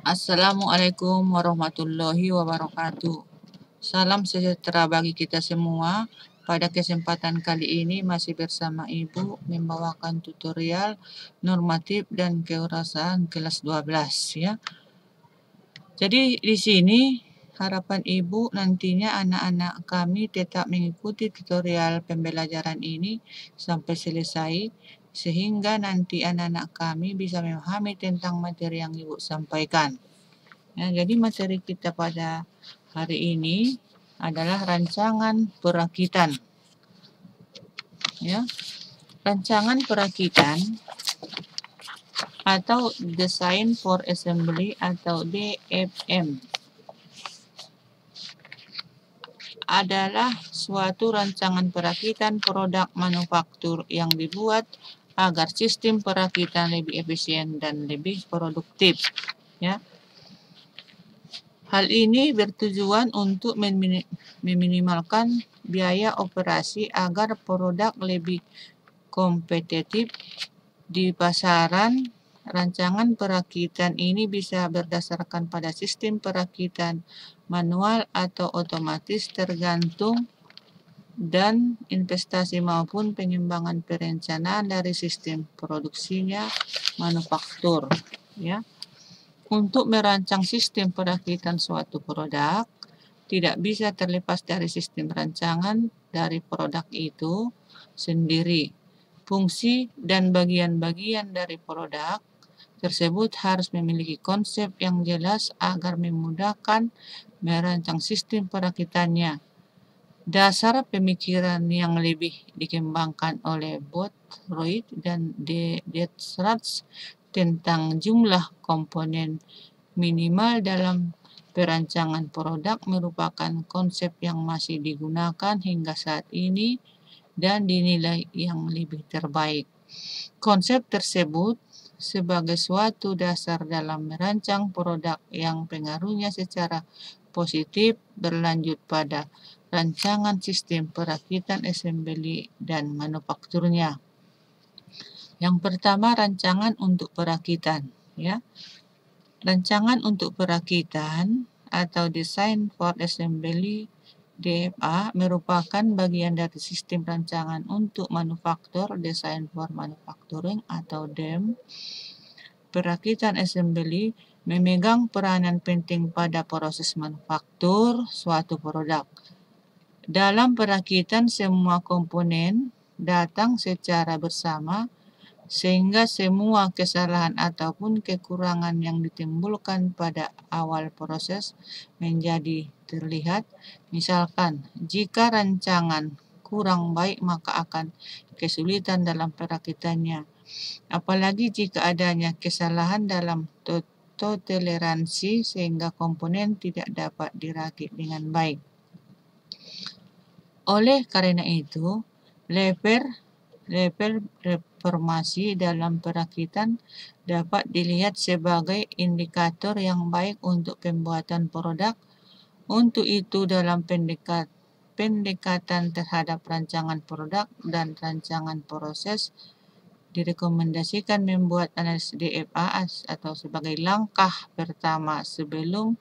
Assalamualaikum warahmatullahi wabarakatuh. Salam sejahtera bagi kita semua. Pada kesempatan kali ini masih bersama Ibu membawakan tutorial normatif dan kewarganegaraan kelas 12 ya. Jadi di sini harapan Ibu nantinya anak-anak kami tetap mengikuti tutorial pembelajaran ini sampai selesai sehingga nanti anak-anak kami bisa memahami tentang materi yang Ibu sampaikan. Ya, jadi materi kita pada hari ini adalah rancangan perakitan. Ya, rancangan perakitan atau Design for Assembly atau DFM adalah suatu rancangan perakitan produk manufaktur yang dibuat agar sistem perakitan lebih efisien dan lebih produktif. Ya. Hal ini bertujuan untuk meminimalkan biaya operasi agar produk lebih kompetitif di pasaran. Rancangan perakitan ini bisa berdasarkan pada sistem perakitan manual atau otomatis tergantung dan investasi maupun pengembangan perencanaan dari sistem produksinya manufaktur. Ya. Untuk merancang sistem perakitan suatu produk, tidak bisa terlepas dari sistem rancangan dari produk itu sendiri. Fungsi dan bagian-bagian dari produk tersebut harus memiliki konsep yang jelas agar memudahkan merancang sistem perakitannya. Dasar pemikiran yang lebih dikembangkan oleh Boothroyd dan Detratz tentang jumlah komponen minimal dalam perancangan produk merupakan konsep yang masih digunakan hingga saat ini dan dinilai yang lebih terbaik. Konsep tersebut sebagai suatu dasar dalam merancang produk yang pengaruhnya secara positif berlanjut pada rancangan sistem perakitan assembly dan manufakturnya. Yang pertama, rancangan untuk perakitan, ya. Rancangan untuk perakitan atau Design for Assembly DFA merupakan bagian dari sistem rancangan untuk manufaktur Design for Manufacturing atau DEM. Perakitan assembly memegang peranan penting pada proses manufaktur suatu produk. Dalam perakitan semua komponen datang secara bersama sehingga semua kesalahan ataupun kekurangan yang ditimbulkan pada awal proses menjadi terlihat. Misalkan, jika rancangan kurang baik maka akan kesulitan dalam perakitannya. Apalagi jika adanya kesalahan dalam toleransi sehingga komponen tidak dapat dirakit dengan baik. Oleh karena itu, level reformasi dalam perakitan dapat dilihat sebagai indikator yang baik untuk pembuatan produk. Untuk itu, dalam pendekatan terhadap rancangan produk dan rancangan proses, direkomendasikan membuat analisis DFA atau sebagai langkah pertama sebelum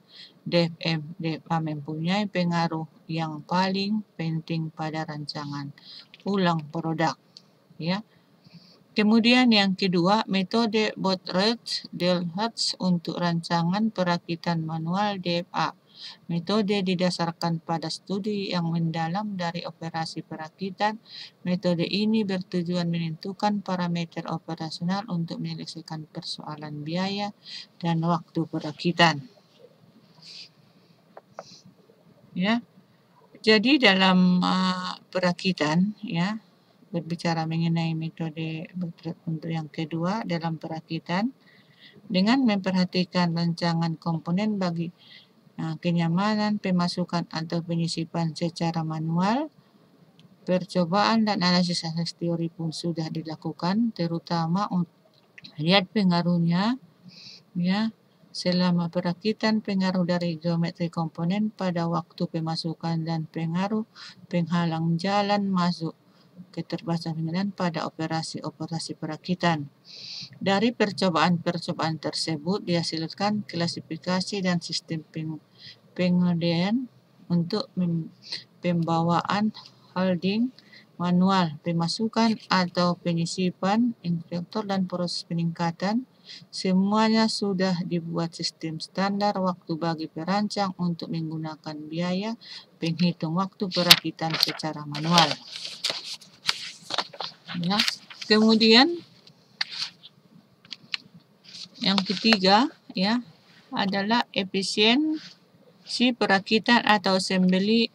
DFM. DFA mempunyai pengaruh yang paling penting pada rancangan ulang produk. Ya. Kemudian yang kedua, metode Boothroyd-Detratz untuk rancangan perakitan manual DFA. Metode didasarkan pada studi yang mendalam dari operasi perakitan. Metode ini bertujuan menentukan parameter operasional untuk menyelesaikan persoalan biaya dan waktu perakitan. Ya. Jadi dalam perakitan, ya, berbicara mengenai metode untuk yang kedua dalam perakitan, dengan memperhatikan rancangan komponen bagi kenyamanan pemasukan atau penyisipan secara manual, percobaan dan analisis teori pun sudah dilakukan, terutama untuk lihat pengaruhnya, ya, selama perakitan, pengaruh dari geometri komponen pada waktu pemasukan dan pengaruh penghalang jalan masuk keterbatasan penggunaan pada operasi-operasi perakitan. Dari percobaan-percobaan tersebut dihasilkan klasifikasi dan sistem pengelolaan untuk pembawaan holding manual, pemasukan atau penyisipan, inspektor dan proses peningkatan. Semuanya sudah dibuat sistem standar waktu bagi perancang untuk menggunakan biaya penghitung waktu perakitan secara manual. Ya. Kemudian yang ketiga ya adalah efisiensi perakitan atau assembly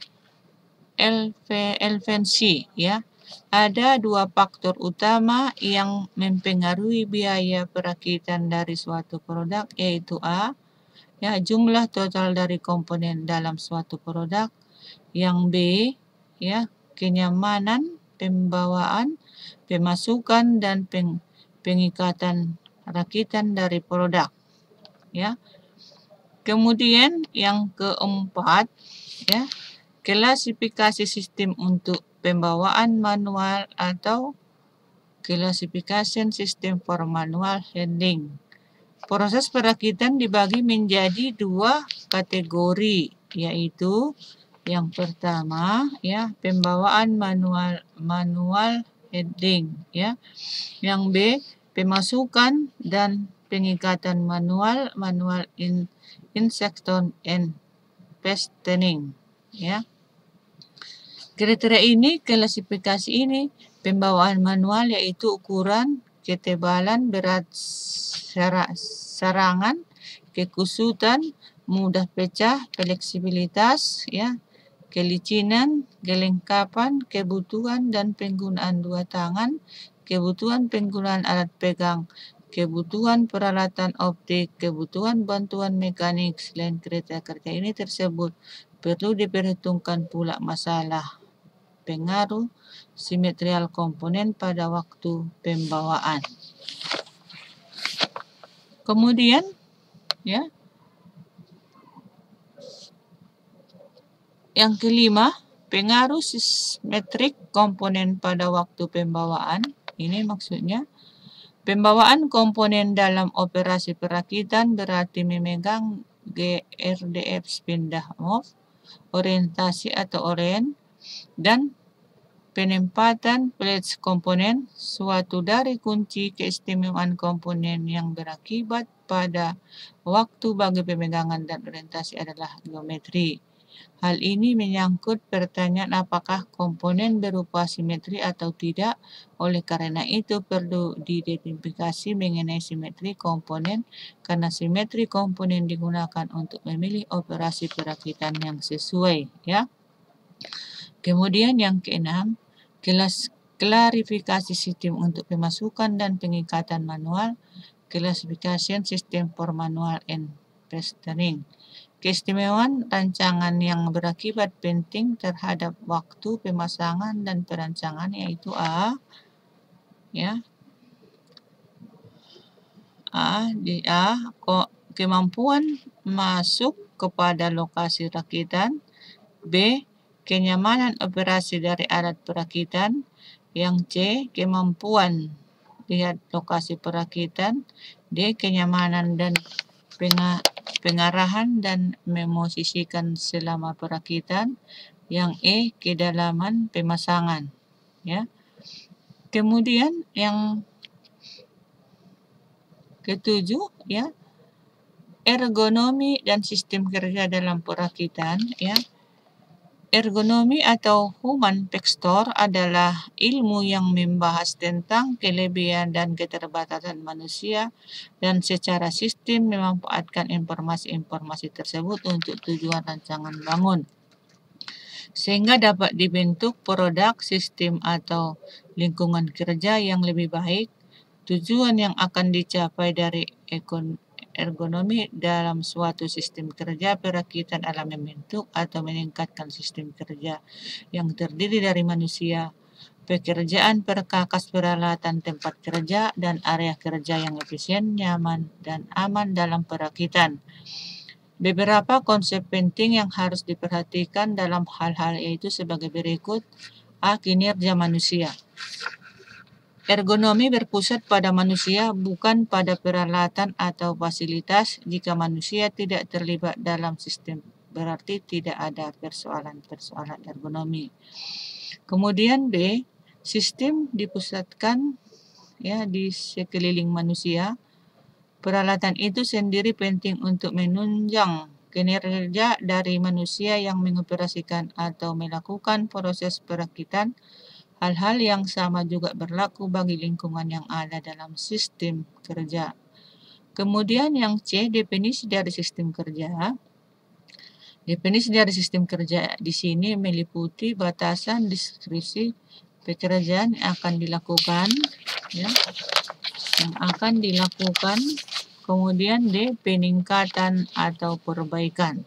efisiensi ya. Ada dua faktor utama yang mempengaruhi biaya perakitan dari suatu produk, yaitu A, ya, jumlah total dari komponen dalam suatu produk, yang B, ya, kenyamanan pembawaan, pemasukan dan pengikatan rakitan dari produk, ya. Kemudian yang keempat, ya, klasifikasi sistem untuk pembawaan manual atau classification system for manual handling. Proses perakitan dibagi menjadi dua kategori, yaitu yang pertama ya pembawaan manual handling ya. Yang B pemasukan dan pengikatan manual inspection and fastening ya. Kriteria ini, klasifikasi ini, pembawaan manual yaitu ukuran, ketebalan, berat sarangan, kekusutan, mudah pecah, fleksibilitas, ya, kelicinan, kelengkapan, kebutuhan dan penggunaan dua tangan, kebutuhan penggunaan alat pegang, kebutuhan peralatan optik, kebutuhan bantuan mekanik. Selain kriteria ini tersebut, perlu diperhitungkan pula masalah pengaruh simetrial komponen pada waktu pembawaan. Kemudian, ya, yang kelima, pengaruh simetrik komponen pada waktu pembawaan. Ini maksudnya, pembawaan komponen dalam operasi perakitan berarti memegang GRDF pindah move, orientasi atau orient, dan penempatan plate komponen, suatu dari kunci keistimewaan komponen yang berakibat pada waktu bagi pemegangan dan orientasi adalah geometri. Hal ini menyangkut pertanyaan apakah komponen berupa simetri atau tidak. Oleh karena itu perlu diidentifikasi mengenai simetri komponen karena simetri komponen digunakan untuk memilih operasi perakitan yang sesuai ya. Kemudian yang keenam, klarifikasi sistem untuk pemasukan dan pengikatan manual, classification system for manual and fastening. Keistimewaan rancangan yang berakibat penting terhadap waktu pemasangan dan perancangan yaitu A, ya, kemampuan masuk kepada lokasi rakitan, B, kenyamanan operasi dari alat perakitan, yang C, kemampuan lihat lokasi perakitan, D, kenyamanan dan pengarahan dan memosisikan selama perakitan, yang E, kedalaman pemasangan ya. Kemudian yang ketujuh ya, ergonomi dan sistem kerja dalam perakitan ya. Ergonomi atau human factor adalah ilmu yang membahas tentang kelebihan dan keterbatasan manusia dan secara sistem memanfaatkan informasi-informasi tersebut untuk tujuan rancangan bangun, sehingga dapat dibentuk produk, sistem atau lingkungan kerja yang lebih baik. Tujuan yang akan dicapai dari ergonomi dalam suatu sistem kerja perakitan adalah membentuk atau meningkatkan sistem kerja yang terdiri dari manusia, pekerjaan perkakas peralatan tempat kerja, dan area kerja yang efisien, nyaman, dan aman dalam perakitan. Beberapa konsep penting yang harus diperhatikan dalam hal-hal yaitu sebagai berikut. A. Kinerja manusia. Ergonomi berpusat pada manusia, bukan pada peralatan atau fasilitas. Jika manusia tidak terlibat dalam sistem, berarti tidak ada persoalan-persoalan ergonomi. Kemudian B. Sistem dipusatkan di sekeliling manusia. Peralatan itu sendiri penting untuk menunjang kinerja dari manusia yang mengoperasikan atau melakukan proses perakitan. Hal-hal yang sama juga berlaku bagi lingkungan yang ada dalam sistem kerja. Kemudian yang C, definisi dari sistem kerja. Definisi dari sistem kerja di sini meliputi batasan deskripsi pekerjaan yang akan dilakukan, Kemudian D, peningkatan atau perbaikan,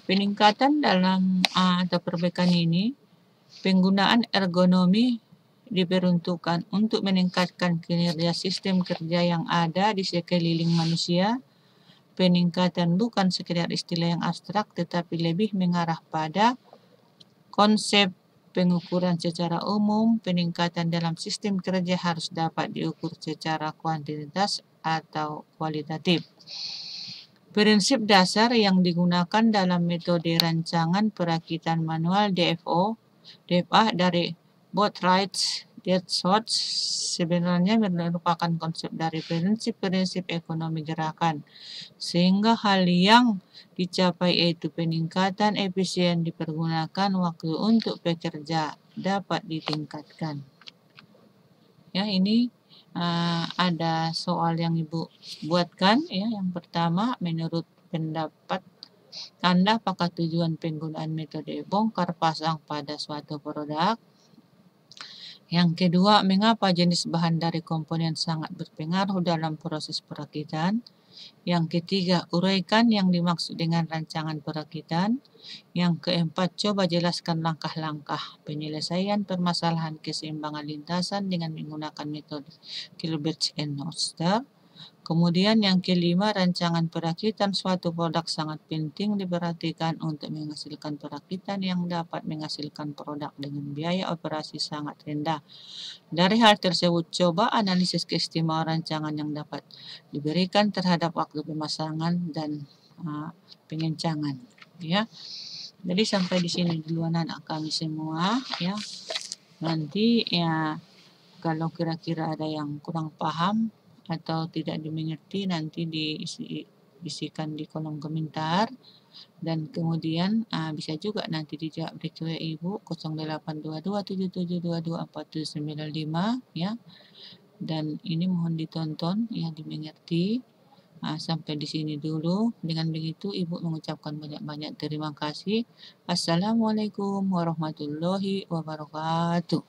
Peningkatan dalam atau perbaikan ini, penggunaan ergonomi diperuntukkan untuk meningkatkan kinerja sistem kerja yang ada di sekeliling manusia. Peningkatan bukan sekedar istilah yang abstrak, tetapi lebih mengarah pada konsep pengukuran secara umum. Peningkatan dalam sistem kerja harus dapat diukur secara kuantitas atau kualitatif. Prinsip dasar yang digunakan dalam metode rancangan perakitan manual DFA dari Boothright Schwartz sebenarnya merupakan konsep dari prinsip-prinsip ekonomi gerakan, sehingga hal yang dicapai yaitu peningkatan efisien dipergunakan waktu untuk pekerja dapat ditingkatkan. Ini ada soal yang Ibu buatkan. Yang pertama, menurut pendapat Anda, apakah tujuan penggunaan metode bongkar pasang pada suatu produk? Yang kedua, mengapa jenis bahan dari komponen sangat berpengaruh dalam proses perakitan? Yang ketiga, uraikan yang dimaksud dengan rancangan perakitan. Yang keempat, coba jelaskan langkah-langkah penyelesaian permasalahan keseimbangan lintasan dengan menggunakan metode Kilberg and Noster. Kemudian yang kelima, rancangan perakitan suatu produk sangat penting diperhatikan untuk menghasilkan perakitan yang dapat menghasilkan produk dengan biaya operasi sangat rendah. Dari hal tersebut, coba analisis keistimewaan rancangan yang dapat diberikan terhadap waktu pemasangan dan pengencangan. Jadi sampai di sini dulu anak kami semua. Nanti kalau kira-kira ada yang kurang paham atau tidak dimengerti, nanti diisikan di kolom komentar, dan kemudian bisa juga nanti dijawab di WA Ibu 082277224795 dan ini mohon ditonton dimengerti. Sampai di sini dulu. Dengan begitu Ibu mengucapkan banyak-banyak terima kasih. Assalamualaikum warahmatullahi wabarakatuh.